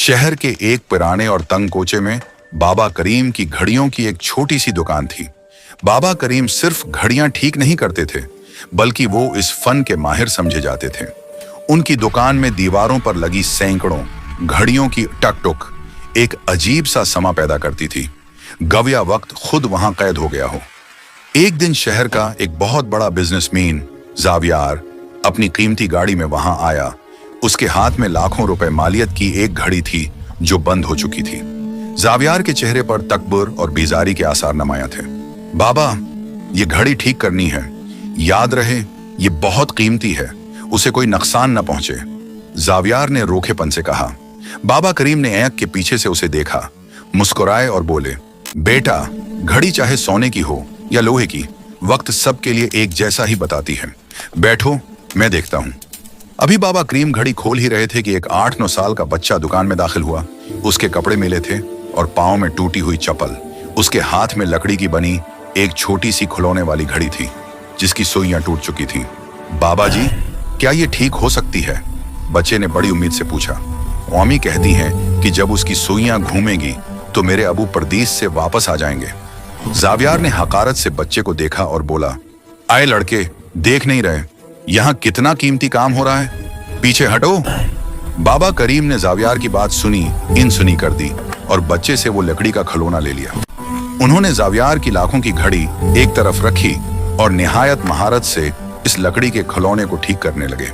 शहर के एक पुराने और तंग कोचे में बाबा करीम की घड़ियों की एक छोटी सी दुकान थी। बाबा करीम सिर्फ घड़ियां ठीक नहीं करते थे, बल्कि वो इस फन के माहिर समझे जाते थे। उनकी दुकान में दीवारों पर लगी सैकड़ों घड़ियों की टक-टुक एक अजीब सा समा पैदा करती थी। गविया वक्त खुद वहां कैद हो गया हो। एक दिन शहर का एक बहुत बड़ा बिजनेसमैन जावियार अपनी कीमती गाड़ी में वहां आया। उसके हाथ में लाखों रुपए मालियत की एक घड़ी थी जो बंद हो चुकी थी। जावियार के चेहरे पर तकबर और बेजारी के आसार नुमाया थे। बाबा, ये घड़ी ठीक करनी है, याद रहे ये बहुत कीमती है, उसे कोई नुकसान न पहुंचे, जावियार ने रोखेपन से कहा। बाबा करीम ने ऐंक के पीछे से उसे देखा, मुस्कुराए और बोले, बेटा, घड़ी चाहे सोने की हो या लोहे की, वक्त सबके लिए एक जैसा ही बताती है। बैठो, मैं देखता हूं। अभी बाबा करीम घड़ी खोल ही रहे थे कि एक 8-9 साल का बच्चा दुकान में दाखिल हुआ। उसके कपड़े मिले थे और पांव में टूटी हुई चप्पल। उसके हाथ में लकड़ी की बनी एक छोटी सी खुलौने वाली घड़ी थी जिसकी सुइयां टूट चुकी थी। बाबा जी, क्या ये ठीक हो सकती है? बच्चे ने बड़ी उम्मीद से पूछा। अम्मी कहती हैं कि जब उसकी सुइयां घूमेंगी तो मेरे अबू परदेस से वापस आ जाएंगे। जावियार ने हकारत से बच्चे को देखा और बोला, आए लड़के, देख नहीं रहे यहाँ कितना कीमती काम हो रहा है, पीछे हटो। बाबा करीम ने जावियार की बात सुनी इन सुनी कर दी और बच्चे से वो लकड़ी का खिलौना ले लिया। उन्होंने जावियार की लाखों की घड़ी एक तरफ रखी और निहायत महारत से इस लकड़ी के खिलौने को ठीक करने लगे।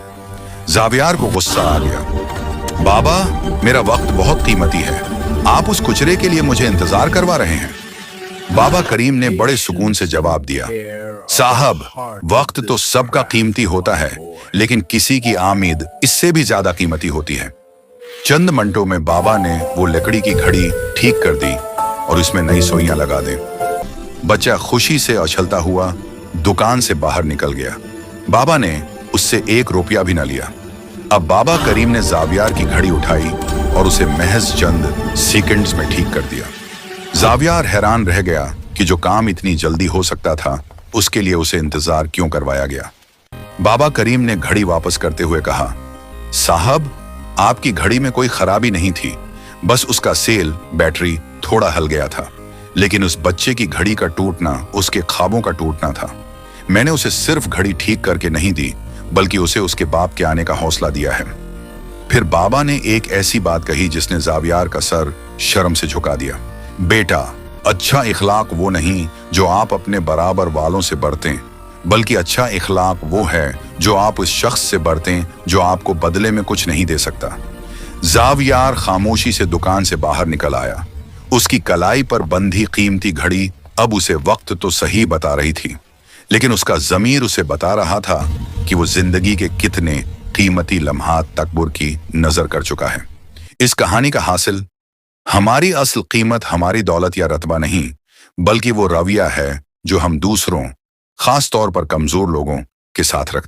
जावियार को गुस्सा आ गया। बाबा, मेरा वक्त बहुत कीमती है, आप उस कुचरे के लिए मुझे इंतजार करवा रहे हैं? बाबा करीम ने बड़े सुकून से जवाब दिया, साहब, वक्त तो सबका कीमती होता है, लेकिन किसी की आमीद इससे भी ज्यादा कीमती होती है। चंद मिनटों में बाबा ने वो लकड़ी की घड़ी ठीक कर दी और उसमें नई सुइयां लगा दी। बच्चा खुशी से उछलता हुआ दुकान से बाहर निकल गया। बाबा ने उससे 1 रुपया भी न लिया। अब बाबा करीम ने जावियार की घड़ी उठाई और उसे महज चंद सेकंड्स में ठीक कर दिया। जावियार हैरान रह गया कि जो काम इतनी जल्दी हो सकता था उसके लिए उसे इंतजार क्यों करवाया गया। बाबा करीम ने घड़ी वापस करते हुए कहा, साहब, आपकी घड़ी में कोई खराबी नहीं थी, बस उसका सेल बैटरी थोड़ा हल गया था, लेकिन उस बच्चे की घड़ी का टूटना उसके ख्वाबों का टूटना था। मैंने उसे सिर्फ घड़ी ठीक करके नहीं दी, बल्कि उसे उसके बाप के आने का हौसला दिया है। फिर बाबा ने एक ऐसी बात कही जिसने जावियार का सर शर्म से झुका दिया। बेटा, अच्छा इखलाक वो नहीं जो आप अपने बराबर वालों से बरतें, बल्कि अच्छा इखलाक वो है जो आप उस शख्स से बरतें जो आपको बदले में कुछ नहीं दे सकता। जावियार खामोशी से दुकान से बाहर निकल आया। उसकी कलाई पर बंधी कीमती घड़ी अब उसे वक्त तो सही बता रही थी, लेकिन उसका ज़मीर उसे बता रहा था कि वो जिंदगी के कितने कीमती लम्हात तकबर की नजर कर चुका है। इस कहानी का हासिल, हमारी असल कीमत हमारी दौलत या रतबा नहीं, बल्कि वो रवैया है जो हम दूसरों, खास तौर पर कमजोर लोगों के साथ रखते हैं।